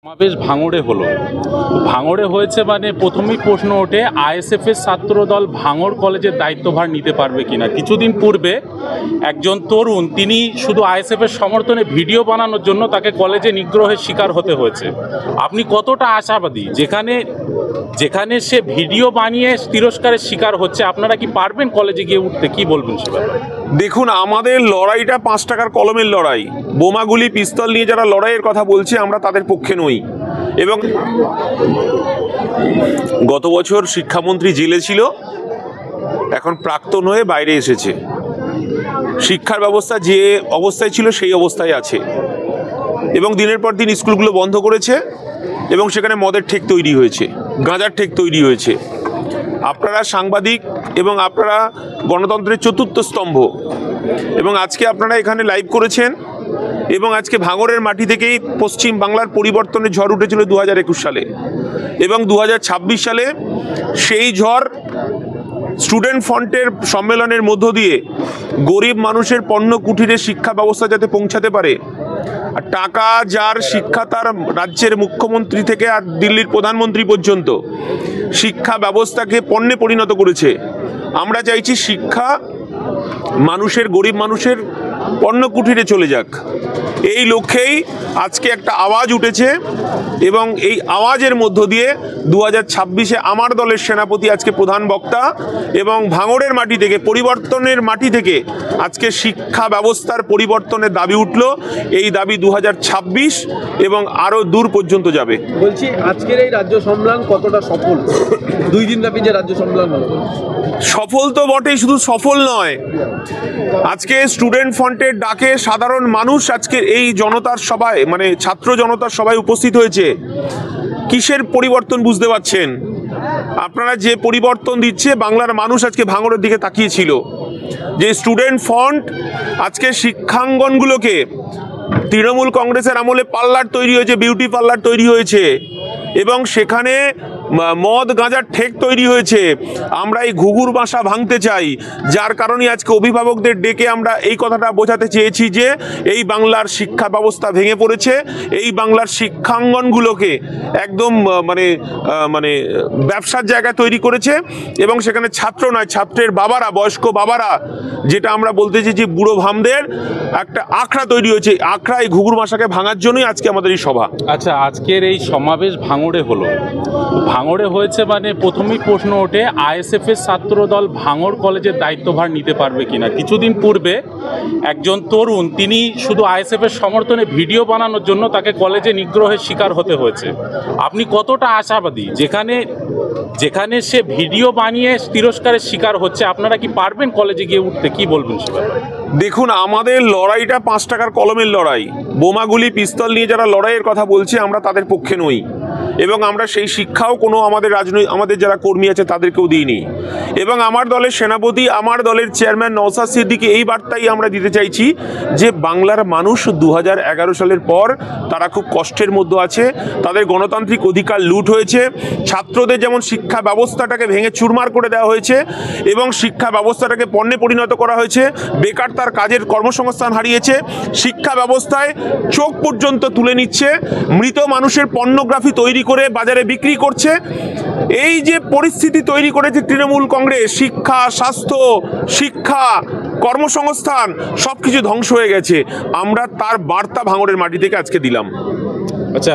সমাবেশ ভাঙড়ে হলো। ভাঙড়ে হয়েছে মানে প্রথমেই প্রশ্ন ওঠে আইএসএফের ছাত্রদল ভাঙড় কলেজের দায়িত্বভার নিতে পারবে কিনা। কিছুদিন পূর্বে একজন তরুণ তিনি শুধু আইএসএফের সমর্থনে ভিডিও বানানোর জন্য তাকে কলেজে নিগ্রহের শিকার হতে হয়েছে। আপনি কতটা আশাবাদী যেখানে সে ভিডিও বানিয়ে তিরস্কারের শিকার হচ্ছে, আপনারা কি পারবেন কলেজে গিয়ে উঠতে? কি বলবেন সে ব্যাপারে? দেখুন, আমাদের লড়াইটা 5 টাকার কলমের লড়াই। বোমাগুলি পিস্তল নিয়ে যারা লড়াইয়ের কথা বলছে আমরা তাদের পক্ষে নই। এবং গত বছর শিক্ষামন্ত্রী জেলে ছিল, এখন প্রাক্তন হয়ে বাইরে এসেছে। শিক্ষার ব্যবস্থা যে অবস্থায় ছিল সেই অবস্থায় আছে এবং দিনের পর দিন স্কুলগুলো বন্ধ করেছে এবং সেখানে মদের ঠেক তৈরি হয়েছে, গাঁজার ঠেক তৈরি হয়েছে। আপনারা সাংবাদিক এবং আপনারা গণতন্ত্রের চতুর্থ স্তম্ভ, এবং আজকে আপনারা এখানে লাইভ করেছেন এবং আজকে ভাঙড়ের মাটি থেকেই পশ্চিম বাংলার পরিবর্তনের ঝড় উঠেছিল 2021 সালে এবং 2026 সালে সেই ঝড় স্টুডেন্ট ফ্রন্টের সম্মেলনের মধ্য দিয়ে গরিব মানুষের পণ্য কুঠিরে শিক্ষা ব্যবস্থা যাতে পৌঁছাতে পারে। আর টাকা যার, শিক্ষা তার, রাজ্যের মুখ্যমন্ত্রী থেকে আর দিল্লির প্রধানমন্ত্রী পর্যন্ত শিক্ষা ব্যবস্থাকে পণ্যে পরিণত করেছে। আমরা চাইছি শিক্ষা মানুষের, গরিব মানুষের পণ্য কুঠিরে চলে যাক। এই লক্ষ্যেই আজকে একটা আওয়াজ উঠেছে এবং এই আওয়াজের মধ্য দিয়ে 2026-এ আমার দলের সেনাপতি আজকে প্রধান বক্তা এবং ভাঙড়ের মাটি থেকে, পরিবর্তনের মাটি থেকে আজকে শিক্ষা ব্যবস্থার পরিবর্তনের দাবি উঠল। এই দাবি 2026 এবং আরও দূর পর্যন্ত যাবে। বলছি, আজকের এই রাজ্য সম্মেলন কতটা সফল? 2 দিন ব্যাপী যে রাজ্য সম্মেলন হলো, সফল তো বটেই, শুধু সফল নয়, আজকে স্টুডেন্ট ফ্রন্টের ডাকে সাধারণ মানুষ আজকে এই জনতার সভায়, মানে ছাত্র জনতার সভায় উপস্থিত হয়েছে। কিসের পরিবর্তন বুঝতে পারছেন আপনারা? যে পরিবর্তন দিচ্ছে বাংলার মানুষ আজকে ভাঙড়ের দিকে তাকিয়েছিল। যে স্টুডেন্ট ফ্রন্ট আজকে শিক্ষাঙ্গনগুলোকে, তৃণমূল কংগ্রেসের আমলে পার্লার তৈরি হয়েছে, বিউটি পার্লার তৈরি হয়েছে এবং সেখানে মদ গাঁজার ঠেক তৈরি হয়েছে। আমরা এই ঘুঘুর বাসা ভাঙতে চাই, যার কারণে আজকে অভিভাবকদের ডেকে আমরা এই কথাটা বোঝাতে চেয়েছি যে এই বাংলার শিক্ষা ব্যবস্থা ভেঙে পড়েছে। এই বাংলার শিক্ষাঙ্গনগুলোকে একদম মানে ব্যবসার জায়গা তৈরি করেছে এবং সেখানে ছাত্র নয়, ছাত্রের বাবারা, বয়স্ক বাবারা, যেটা আমরা বলতে চাই যে বুড়ো ভামদের একটা আখড়া তৈরি হয়েছে। আখড়া এই ঘুঘুর বাসাকে ভাঙার জন্যই আজকে আমাদের এই সভা। আচ্ছা, আজকের এই সমাবেশ ভাঙড়ে হলো। ভাঙড়ে হয়েছে মানে প্রথমেই প্রশ্ন ওঠে আইএসএফের ছাত্রদল ভাঙড় কলেজের দায়িত্বভার নিতে পারবে কিনা। কিছুদিন পূর্বে একজন তরুণ তিনি শুধু আইএসএফের সমর্থনে ভিডিও বানানোর জন্য তাকে কলেজে নিগ্রহের শিকার হতে হয়েছে। আপনি কতটা আশাবাদী যেখানে সে ভিডিও বানিয়ে তিরস্কারের শিকার হচ্ছে, আপনারা কি পারবেন কলেজে গিয়ে উঠতে? কি বলবেন সে ব্যাপারে? দেখুন, আমাদের লড়াইটা 5 টাকার কলমের লড়াই। বোমাগুলি পিস্তল নিয়ে যারা লড়াইয়ের কথা বলছে আমরা তাদের পক্ষে নই এবং আমরা সেই শিক্ষাও কোনো আমাদের যারা কর্মী আছে তাদেরকেও দিইনি। এবং আমার দলের সেনাপতি, আমার দলের চেয়ারম্যান নওশাদ সিদ্দিকী এই বার্তাই আমরা দিতে চাইছি যে বাংলার মানুষ 2011 সালের পর তারা খুব কষ্টের মধ্যে আছে। তাদের গণতান্ত্রিক অধিকার লুট হয়েছে। ছাত্রদের যেমন শিক্ষা ব্যবস্থাটাকে ভেঙে চুরমার করে দেওয়া হয়েছে এবং শিক্ষা ব্যবস্থাটাকে পণ্যে পরিণত করা হয়েছে। বেকার তার কাজের কর্মসংস্থান হারিয়েছে। শিক্ষা ব্যবস্থায় চোখ পর্যন্ত তুলে নিচ্ছে। মৃত মানুষের পর্নোগ্রাফি তৈরি করে বাজারে বিক্রি করছে। এই যে পরিস্থিতি তৈরি করেছে তৃণমূল কংগ্রেস, শিক্ষা, স্বাস্থ্য, শিক্ষা, কর্মসংস্থান সবকিছু ধ্বংস হয়ে গেছে। আমরা তার বার্তা ভাঙড়ের মাটি থেকে আজকে দিলাম। আচ্ছা।